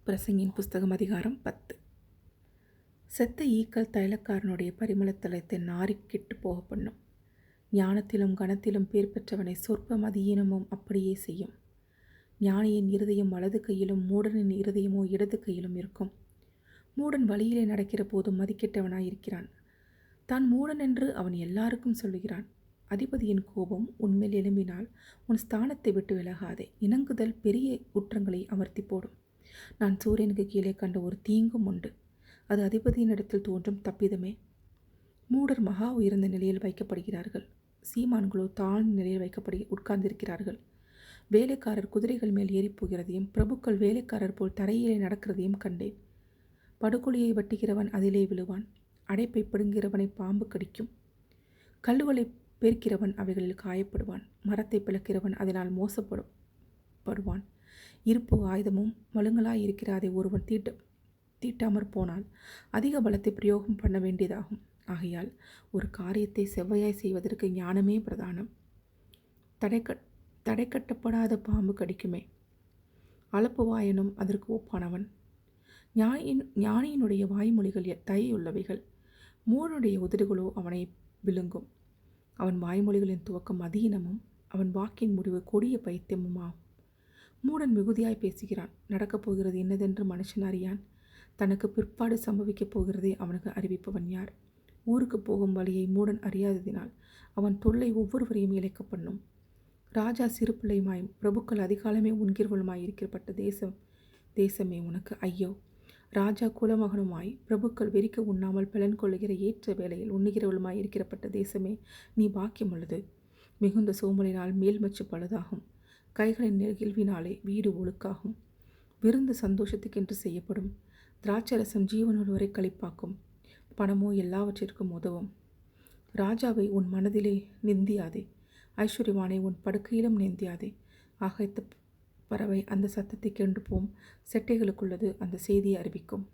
பிரசங்கின் புஸ்தகம் அதிகாரம் 10. செத்த ஈக்கள் தைலக்காரனுடைய பரிமளத்தலத்தை நாரி கெட்டு போக பண்ணும். ஞானத்திலும் கனத்திலும் பேர் பெற்றவனை சொற்ப மதியீனமும் அப்படியே செய்யும். ஞானியின் இருதயம் வலது கையிலும் மூடனின் இருதயமோ இடது கையிலும் இருக்கும். மூடன் வழியிலே நடக்கிற போதும் மதிக்கெட்டவனாயிருக்கிறான். தான் மூடன் என்று அவன் எல்லாருக்கும் சொல்லுகிறான். அதிபதியின் கோபம் உன்மேல் எழும்பினால் உன் ஸ்தானத்தை விட்டு விலகாதே. இணங்குதல் பெரிய குற்றங்களை அமர்த்தி போடும். நான் சூரியனுக்கு கீழே கண்ட ஒரு தீங்கும் உண்டு. அது அதிபதியின் இடத்தில் தோன்றும் தப்பிதமே. மூடர் மகா உயர்ந்த நிலையில் வைக்கப்படுகிறார்கள். சீமான்களோ தாழ்ந்த நிலையில் உட்கார்ந்திருக்கிறார்கள். வேலைக்காரர் குதிரைகள் மேல் ஏறி போகிறதையும் பிரபுக்கள் வேலைக்காரர் போல் தரையிலே நடக்கிறதையும் கண்டேன். படுகொலியை வெட்டுகிறவன் அதிலே விழுவான். அடைப்பை பிடுங்கிறவனை பாம்பு கடிக்கும். கல்லுகளை பெருக்கிறவன் அவைகளில் காயப்படுவான். மரத்தை பிளக்கிறவன் அதனால் மோசப்படுவான். இருப்பு ஆயுதமும் மழுங்கலாய் இருக்கிற அதை ஒருவன் தீட்டாமற் போனால் அதிக பலத்தை பிரயோகம் பண்ண வேண்டியதாகும். ஆகையால் ஒரு காரியத்தை செவ்வையாய் செய்வதற்கு ஞானமே பிரதானம். தடை கட்டப்படாத பாம்பு கடிக்குமே. அளப்பு வாயனும் அதற்கு ஒப்பானவன். ஞானியினுடைய வாய்மொழிகள் தயையுள்ளவைகள். மூடனுடைய உதடுகளோ அவனை விழுங்கும். அவன் வாய்மொழிகளின் துவக்கம் அதீனமும் அவன் வாக்கின் முடிவு கொடிய பைத்தியமுமாகும். மூடன் மிகுதியாய் பேசுகிறான். நடக்கப் போகிறது என்னதென்று மனுஷன் அறியான். தனக்கு பிற்பாடு சம்பவிக்கப் போகிறதை அவனுக்கு அறிவிப்பவன் யார்? ஊருக்கு போகும் வழியை மூடன் அறியாததினால் அவன் தொல்லை ஒவ்வொருவரையும் இழைக்க பண்ணும். ராஜா சிறு பிள்ளையுமாயும் பிரபுக்கள் அதிகாலமே உண்கிறவளுமாய் இருக்கிறப்பட்ட தேசமே உனக்கு ஐயோ! ராஜா குலமகனுமாய் பிரபுக்கள் வெறிக்க உண்ணாமல் பலன் கொள்ளுகிற ஏற்ற வேளையில் உண்ணுகிறவளுமாய் இருக்கிறப்பட்ட தேசமே நீ பாக்கியமுள்ளது. மிகுந்த சோம்பலினால் மேல்மச்சு பழுதாகும். கைகளின் நெகிழ்வினாலே வீடு ஒழுக்காகும். விருந்து சந்தோஷத்துக்கென்று செய்யப்படும். திராட்சரசம் ஜீவனுள்ளவரை களிப்பாக்கும். பணமோ எல்லாவற்றிற்கும் உதவும். ராஜாவை உன் மனதிலே நிந்தியாதே. ஐஸ்வர்யவானை உன் படுக்கையிலும் நிந்தியாதே. ஆகாயத்து பறவை அந்த சத்தத்தை கெண்டு போம். செட்டைகளுக்குள்ளது அந்த செய்தியை அறிவிக்கும்.